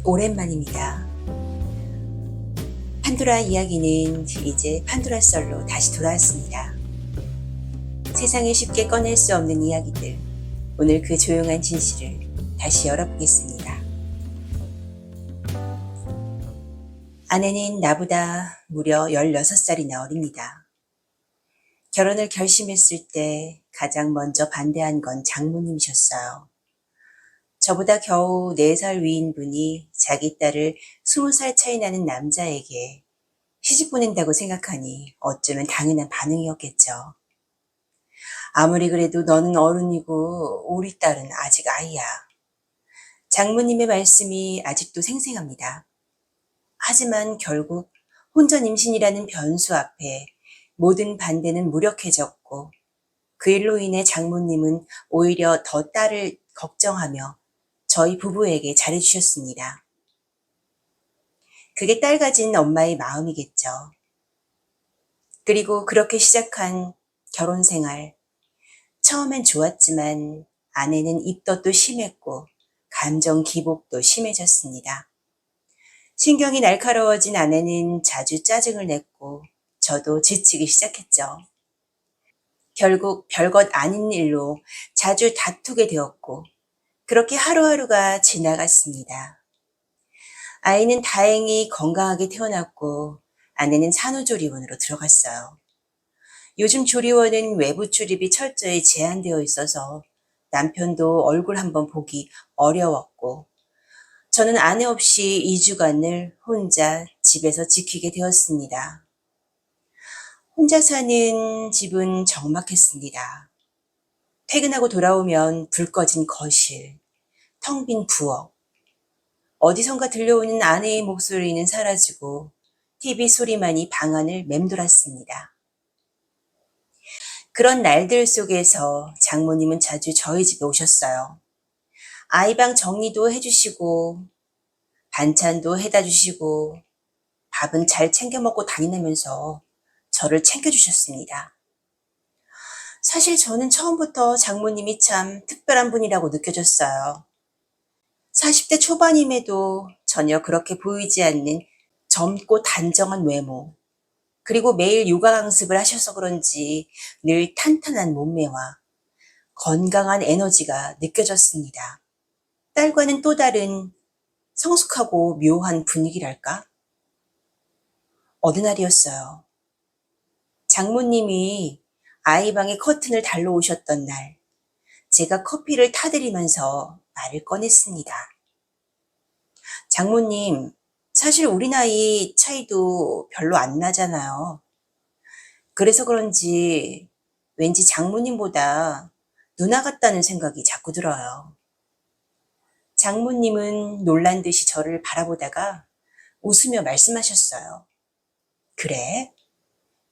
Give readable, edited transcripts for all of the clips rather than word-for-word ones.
오랜만입니다. 판도라 이야기는 이제 판도라 썰로 다시 돌아왔습니다. 세상에 쉽게 꺼낼 수 없는 이야기들, 오늘 그 조용한 진실을 다시 열어보겠습니다. 아내는 나보다 무려 16살이나 어립니다. 결혼을 결심했을 때 가장 먼저 반대한 건 장모님이셨어요. 저보다 겨우 4살 위인 분이 자기 딸을 20살 차이 나는 남자에게 시집 보낸다고 생각하니 어쩌면 당연한 반응이었겠죠. 아무리 그래도 너는 어른이고 우리 딸은 아직 아이야. 장모님의 말씀이 아직도 생생합니다. 하지만 결국 혼전 임신이라는 변수 앞에 모든 반대는 무력해졌고 그 일로 인해 장모님은 오히려 더 딸을 걱정하며 저희 부부에게 잘해주셨습니다. 그게 딸 가진 엄마의 마음이겠죠. 그리고 그렇게 시작한 결혼 생활. 처음엔 좋았지만 아내는 입덧도 심했고 감정 기복도 심해졌습니다. 신경이 날카로워진 아내는 자주 짜증을 냈고 저도 지치기 시작했죠. 결국 별것 아닌 일로 자주 다투게 되었고 그렇게 하루하루가 지나갔습니다. 아이는 다행히 건강하게 태어났고 아내는 산후조리원으로 들어갔어요. 요즘 조리원은 외부 출입이 철저히 제한되어 있어서 남편도 얼굴 한번 보기 어려웠고 저는 아내 없이 2주간을 혼자 집에서 지키게 되었습니다. 혼자 사는 집은 적막했습니다. 퇴근하고 돌아오면 불 꺼진 거실, 텅 빈 부엌, 어디선가 들려오는 아내의 목소리는 사라지고 TV 소리만이 방 안을 맴돌았습니다. 그런 날들 속에서 장모님은 자주 저희 집에 오셨어요. 아이방 정리도 해주시고 반찬도 해다 주시고 밥은 잘 챙겨 먹고 다니면서 저를 챙겨주셨습니다. 사실 저는 처음부터 장모님이 참 특별한 분이라고 느껴졌어요. 40대 초반임에도 전혀 그렇게 보이지 않는 젊고 단정한 외모, 그리고 매일 요가 강습을 하셔서 그런지 늘 탄탄한 몸매와 건강한 에너지가 느껴졌습니다. 딸과는 또 다른 성숙하고 묘한 분위기랄까? 어느 날이었어요. 장모님이 아이방에 커튼을 달러 오셨던 날, 제가 커피를 타드리면서 말을 꺼냈습니다. 장모님, 사실 우리 나이 차이도 별로 안 나잖아요. 그래서 그런지 왠지 장모님보다 누나 같다는 생각이 자꾸 들어요. 장모님은 놀란 듯이 저를 바라보다가 웃으며 말씀하셨어요. 그래?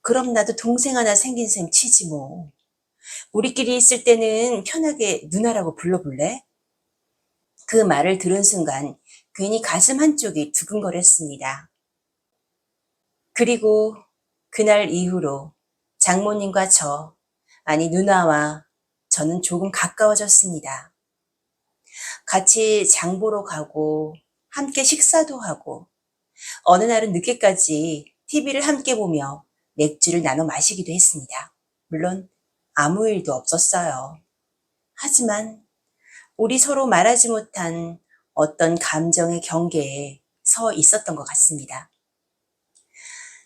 그럼 나도 동생 하나 생긴 셈 치지 뭐. 우리끼리 있을 때는 편하게 누나라고 불러볼래? 그 말을 들은 순간 괜히 가슴 한쪽이 두근거렸습니다. 그리고 그날 이후로 장모님과 아니 누나와 저는 조금 가까워졌습니다. 같이 장 보러 가고 함께 식사도 하고 어느 날은 늦게까지 TV를 함께 보며 맥주를 나눠 마시기도 했습니다. 물론 아무 일도 없었어요. 하지만 우리 서로 말하지 못한 어떤 감정의 경계에 서 있었던 것 같습니다.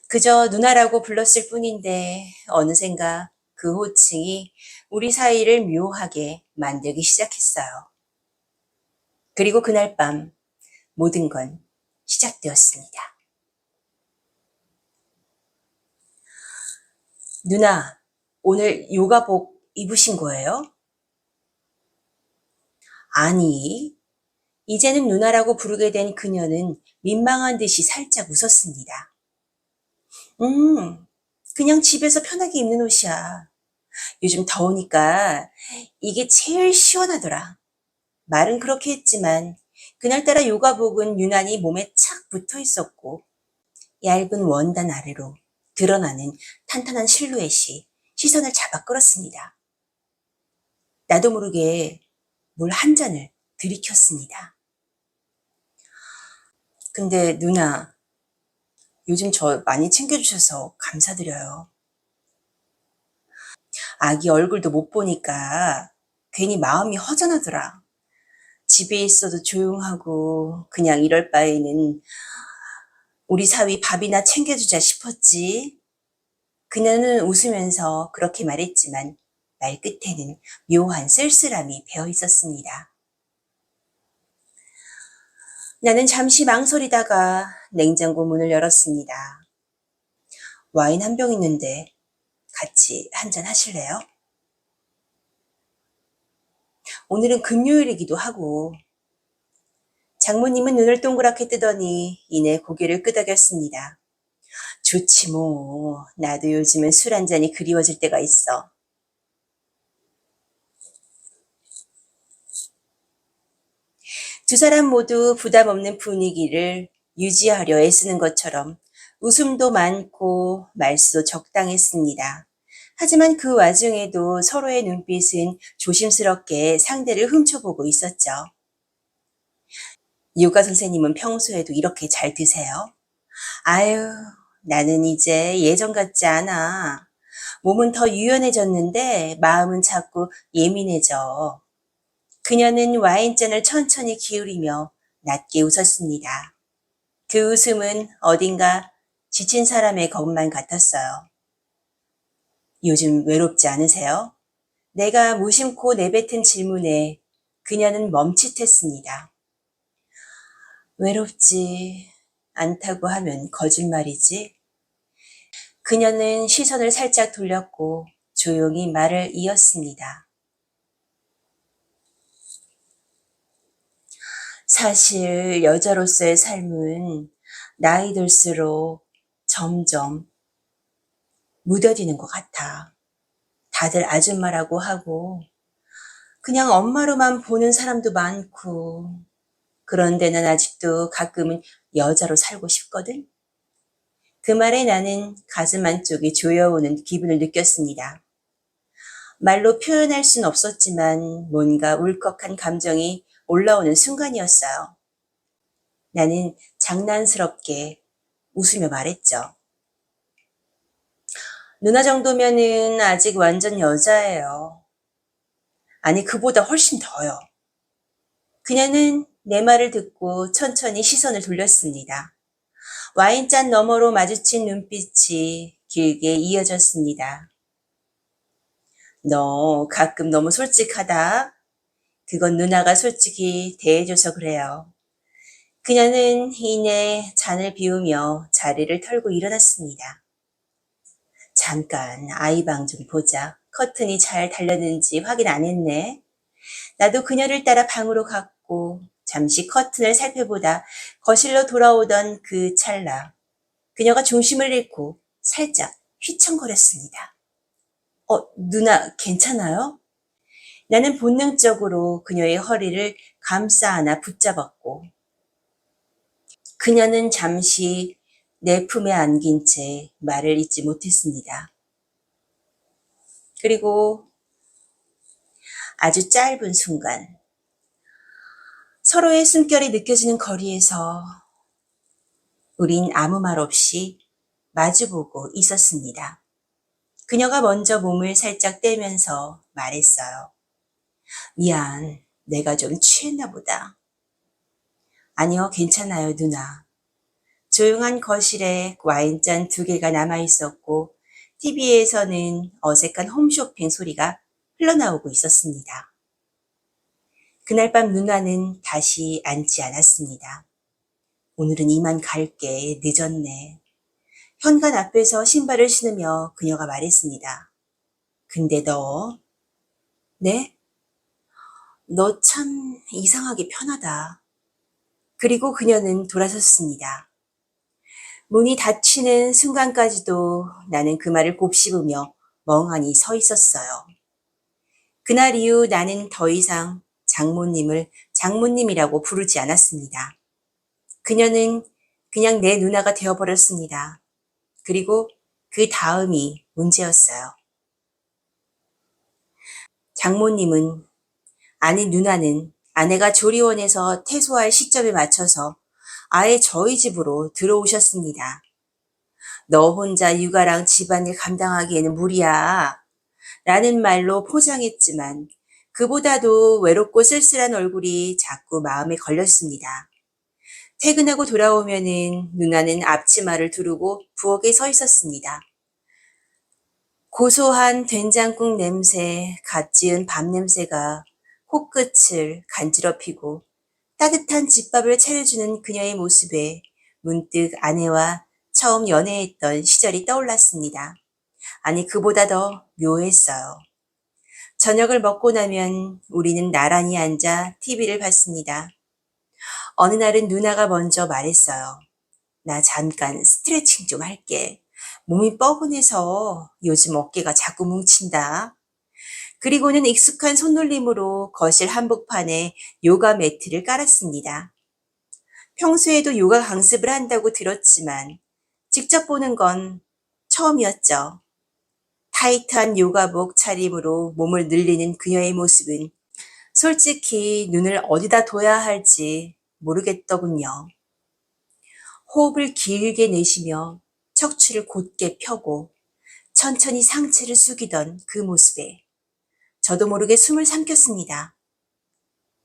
그저 누나라고 불렀을 뿐인데 어느샌가 그 호칭이 우리 사이를 묘하게 만들기 시작했어요. 그리고 그날 밤 모든 건 시작되었습니다. 누나, 오늘 요가복 입으신 거예요? 아니, 이제는 누나라고 부르게 된 그녀는 민망한 듯이 살짝 웃었습니다. 그냥 집에서 편하게 입는 옷이야. 요즘 더우니까 이게 제일 시원하더라. 말은 그렇게 했지만 그날따라 요가복은 유난히 몸에 착 붙어 있었고 얇은 원단 아래로 드러나는 탄탄한 실루엣이 시선을 잡아 끌었습니다. 나도 모르게 물 한 잔을 들이켰습니다. 근데 누나, 요즘 저 많이 챙겨주셔서 감사드려요. 아기 얼굴도 못 보니까 괜히 마음이 허전하더라. 집에 있어도 조용하고 그냥 이럴 바에는 우리 사위 밥이나 챙겨주자 싶었지. 그녀는 웃으면서 그렇게 말했지만 말 끝에는 묘한 쓸쓸함이 배어 있었습니다. 나는 잠시 망설이다가 냉장고 문을 열었습니다. 와인 한 병 있는데 같이 한잔 하실래요? 오늘은 금요일이기도 하고. 장모님은 눈을 동그랗게 뜨더니 이내 고개를 끄덕였습니다. 좋지 뭐. 나도 요즘은 술 한 잔이 그리워질 때가 있어. 두 사람 모두 부담 없는 분위기를 유지하려 애쓰는 것처럼 웃음도 많고 말수도 적당했습니다. 하지만 그 와중에도 서로의 눈빛은 조심스럽게 상대를 훔쳐보고 있었죠. 요가 선생님은 평소에도 이렇게 잘 드세요? 아유, 나는 이제 예전 같지 않아. 몸은 더 유연해졌는데 마음은 자꾸 예민해져. 그녀는 와인잔을 천천히 기울이며 낮게 웃었습니다. 그 웃음은 어딘가 지친 사람의 것만 같았어요. 요즘 외롭지 않으세요? 내가 무심코 내뱉은 질문에 그녀는 멈칫했습니다. 외롭지 않다고 하면 거짓말이지. 그녀는 시선을 살짝 돌렸고 조용히 말을 이었습니다. 사실 여자로서의 삶은 나이 들수록 점점 무뎌지는 것 같아. 다들 아줌마라고 하고 그냥 엄마로만 보는 사람도 많고 그런데 난 아직도 가끔은 여자로 살고 싶거든. 그 말에 나는 가슴 한쪽이 조여오는 기분을 느꼈습니다. 말로 표현할 순 없었지만 뭔가 울컥한 감정이 올라오는 순간이었어요. 나는 장난스럽게 웃으며 말했죠. 누나 정도면은 아직 완전 여자예요. 아니, 그보다 훨씬 더요. 그녀는 내 말을 듣고 천천히 시선을 돌렸습니다. 와인잔 너머로 마주친 눈빛이 길게 이어졌습니다. 너 가끔 너무 솔직하다. 그건 누나가 솔직히 대해줘서 그래요. 그녀는 이내 잔을 비우며 자리를 털고 일어났습니다. 잠깐 아이 방 좀 보자. 커튼이 잘 달렸는지 확인 안 했네. 나도 그녀를 따라 방으로 갔고 잠시 커튼을 살펴보다 거실로 돌아오던 그 찰나 그녀가 중심을 잃고 살짝 휘청거렸습니다. 누나 괜찮아요? 나는 본능적으로 그녀의 허리를 감싸 안아 붙잡았고 그녀는 잠시 내 품에 안긴 채 말을 잇지 못했습니다. 그리고 아주 짧은 순간 서로의 숨결이 느껴지는 거리에서 우린 아무 말 없이 마주보고 있었습니다. 그녀가 먼저 몸을 살짝 떼면서 말했어요. 미안, 내가 좀 취했나 보다. 아니요, 괜찮아요, 누나. 조용한 거실에 와인잔 2개가 남아 있었고 TV에서는 어색한 홈쇼핑 소리가 흘러나오고 있었습니다. 그날 밤 누나는 다시 앉지 않았습니다. 오늘은 이만 갈게. 늦었네. 현관 앞에서 신발을 신으며 그녀가 말했습니다. 근데 너, 네? 너 참 이상하게 편하다. 그리고 그녀는 돌아섰습니다. 문이 닫히는 순간까지도 나는 그 말을 곱씹으며 멍하니 서 있었어요. 그날 이후 나는 더 이상 장모님을 장모님이라고 부르지 않았습니다. 그녀는 그냥 내 누나가 되어버렸습니다. 그리고 그 다음이 문제였어요. 장모님은, 아니 누나는 아내가 조리원에서 퇴소할 시점에 맞춰서 아예 저희 집으로 들어오셨습니다. 너 혼자 육아랑 집안일 감당하기에는 무리야. 라는 말로 포장했지만 그보다도 외롭고 쓸쓸한 얼굴이 자꾸 마음에 걸렸습니다. 퇴근하고 돌아오면은 누나는 앞치마를 두르고 부엌에 서 있었습니다. 고소한 된장국 냄새, 갓 지은 밥 냄새가 코끝을 간지럽히고 따뜻한 집밥을 차려주는 그녀의 모습에 문득 아내와 처음 연애했던 시절이 떠올랐습니다. 아니, 그보다 더 묘했어요. 저녁을 먹고 나면 우리는 나란히 앉아 TV를 봤습니다. 어느 날은 누나가 먼저 말했어요. 나 잠깐 스트레칭 좀 할게. 몸이 뻐근해서 요즘 어깨가 자꾸 뭉친다. 그리고는 익숙한 손놀림으로 거실 한복판에 요가 매트를 깔았습니다. 평소에도 요가 강습을 한다고 들었지만 직접 보는 건 처음이었죠. 타이트한 요가복 차림으로 몸을 늘리는 그녀의 모습은 솔직히 눈을 어디다 둬야 할지 모르겠더군요. 호흡을 길게 내쉬며 척추를 곧게 펴고 천천히 상체를 숙이던 그 모습에 저도 모르게 숨을 삼켰습니다.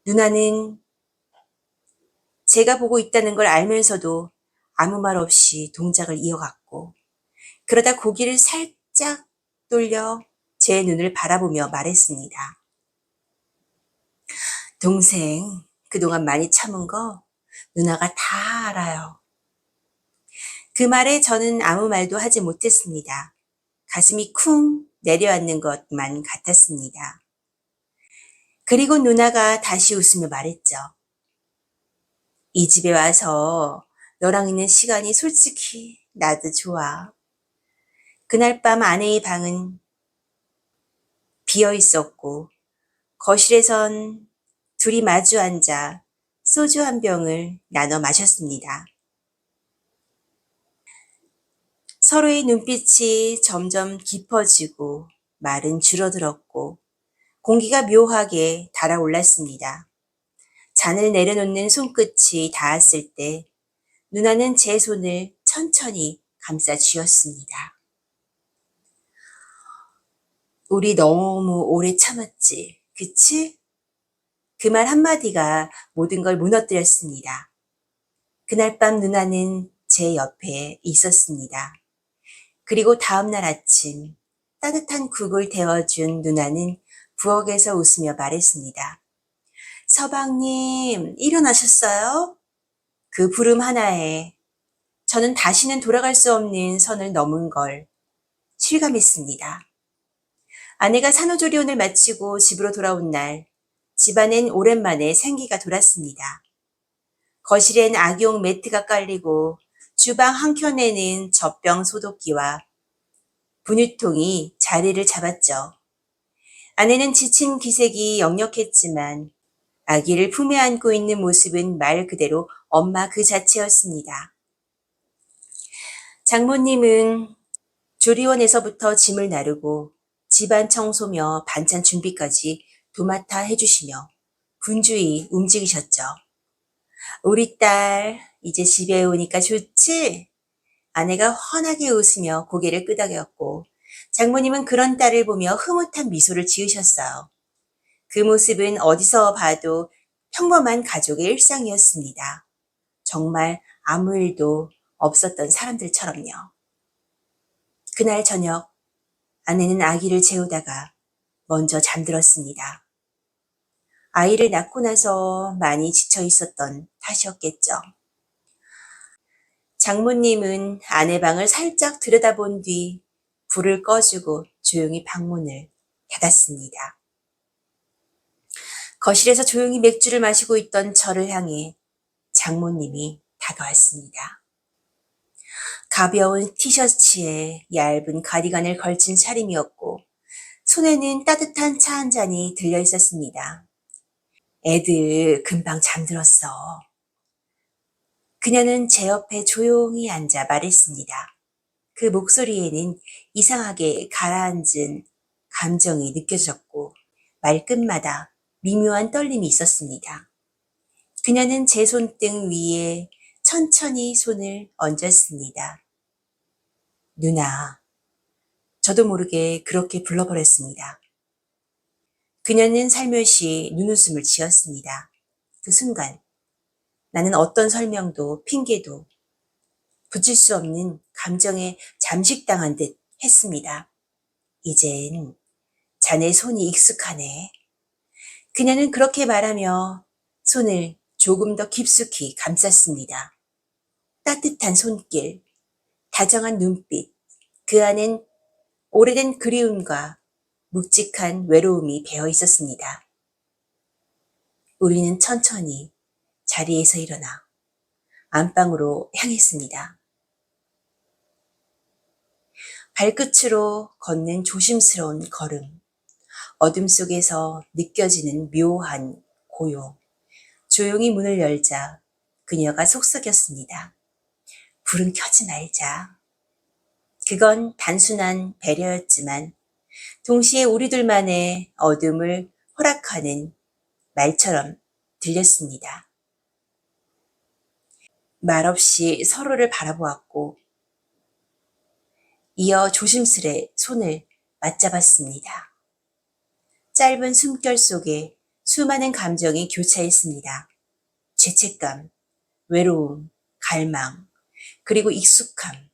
누나는 제가 보고 있다는 걸 알면서도 아무 말 없이 동작을 이어갔고 그러다 고개를 살짝 돌려 제 눈을 바라보며 말했습니다. 동생, 그동안 많이 참은 거 누나가 다 알아요. 그 말에 저는 아무 말도 하지 못했습니다. 가슴이 쿵 내려앉는 것만 같았습니다. 그리고 누나가 다시 웃으며 말했죠. 이 집에 와서 너랑 있는 시간이 솔직히 나도 좋아. 그날 밤 아내의 방은 비어 있었고 거실에선 둘이 마주 앉아 소주 한 병을 나눠 마셨습니다. 서로의 눈빛이 점점 깊어지고 말은 줄어들었고 공기가 묘하게 달아올랐습니다. 잔을 내려놓는 손끝이 닿았을 때 누나는 제 손을 천천히 감싸 쥐었습니다. 우리 너무 오래 참았지, 그치? 그 말 한마디가 모든 걸 무너뜨렸습니다. 그날 밤 누나는 제 옆에 있었습니다. 그리고 다음날 아침 따뜻한 국을 데워준 누나는 부엌에서 웃으며 말했습니다. 서방님, 일어나셨어요? 그 부름 하나에 저는 다시는 돌아갈 수 없는 선을 넘은 걸 실감했습니다. 아내가 산후조리원을 마치고 집으로 돌아온 날, 집안엔 오랜만에 생기가 돌았습니다. 거실엔 아기용 매트가 깔리고 주방 한켠에는 젖병 소독기와 분유통이 자리를 잡았죠. 아내는 지친 기색이 역력했지만 아기를 품에 안고 있는 모습은 말 그대로 엄마 그 자체였습니다. 장모님은 조리원에서부터 짐을 나르고 집안 청소며 반찬 준비까지 도맡아 해주시며 분주히 움직이셨죠. 우리 딸 이제 집에 오니까 좋지? 아내가 환하게 웃으며 고개를 끄덕였고 장모님은 그런 딸을 보며 흐뭇한 미소를 지으셨어요. 그 모습은 어디서 봐도 평범한 가족의 일상이었습니다. 정말 아무 일도 없었던 사람들처럼요. 그날 저녁 아내는 아기를 재우다가 먼저 잠들었습니다. 아이를 낳고 나서 많이 지쳐 있었던 탓이었겠죠. 장모님은 아내 방을 살짝 들여다본 뒤 불을 꺼주고 조용히 방문을 닫았습니다. 거실에서 조용히 맥주를 마시고 있던 저를 향해 장모님이 다가왔습니다. 가벼운 티셔츠에 얇은 가디건을 걸친 차림이었고 손에는 따뜻한 차 한 잔이 들려 있었습니다. 애들 금방 잠들었어. 그녀는 제 옆에 조용히 앉아 말했습니다. 그 목소리에는 이상하게 가라앉은 감정이 느껴졌고 말끝마다 미묘한 떨림이 있었습니다. 그녀는 제 손등 위에 천천히 손을 얹었습니다. 누나. 저도 모르게 그렇게 불러버렸습니다. 그녀는 살며시 눈웃음을 지었습니다. 그 순간 나는 어떤 설명도 핑계도 붙일 수 없는 감정에 잠식당한 듯 했습니다. 이젠 자네 손이 익숙하네. 그녀는 그렇게 말하며 손을 조금 더 깊숙이 감쌌습니다. 따뜻한 손길, 다정한 눈빛, 그 안엔 오래된 그리움과 묵직한 외로움이 배어 있었습니다. 우리는 천천히 자리에서 일어나 안방으로 향했습니다. 발끝으로 걷는 조심스러운 걸음, 어둠 속에서 느껴지는 묘한 고요. 조용히 문을 열자 그녀가 속삭였습니다. 불은 켜지 말자. 그건 단순한 배려였지만 동시에 우리 둘만의 어둠을 허락하는 말처럼 들렸습니다. 말없이 서로를 바라보았고 이어 조심스레 손을 맞잡았습니다. 짧은 숨결 속에 수많은 감정이 교차했습니다. 죄책감, 외로움, 갈망, 그리고 익숙함.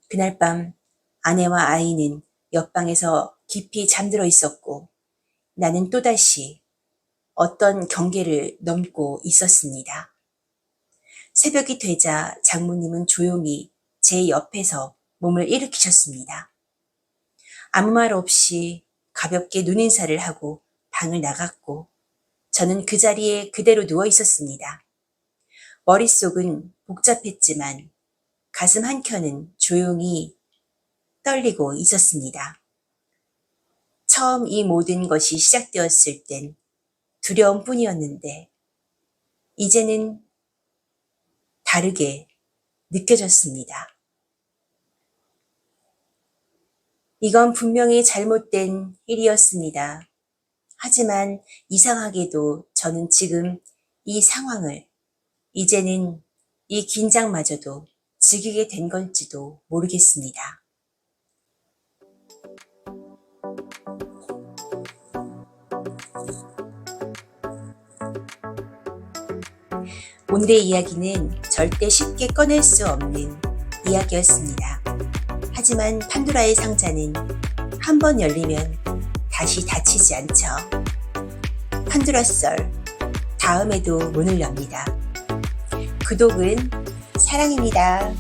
그날 밤 아내와 아이는 옆방에서 깊이 잠들어 있었고 나는 또다시 어떤 경계를 넘고 있었습니다. 새벽이 되자 장모님은 조용히 제 옆에서 몸을 일으키셨습니다. 아무 말 없이 가볍게 눈인사를 하고 방을 나갔고 저는 그 자리에 그대로 누워 있었습니다. 머릿속은 복잡했지만 가슴 한켠은 조용히 떨리고 있었습니다. 처음 이 모든 것이 시작되었을 땐 두려움뿐이었는데 이제는 다르게 느껴졌습니다. 이건 분명히 잘못된 일이었습니다. 하지만 이상하게도 저는 지금 이 상황을 이제는 이 긴장마저도 즐기게 된 건지도 모르겠습니다. 오늘의 이야기는 절대 쉽게 꺼낼 수 없는 이야기였습니다. 하지만 판도라의 상자는 한 번 열리면 다시 닫히지 않죠. 판도라 썰, 다음에도 문을 엽니다. 구독은 사랑입니다.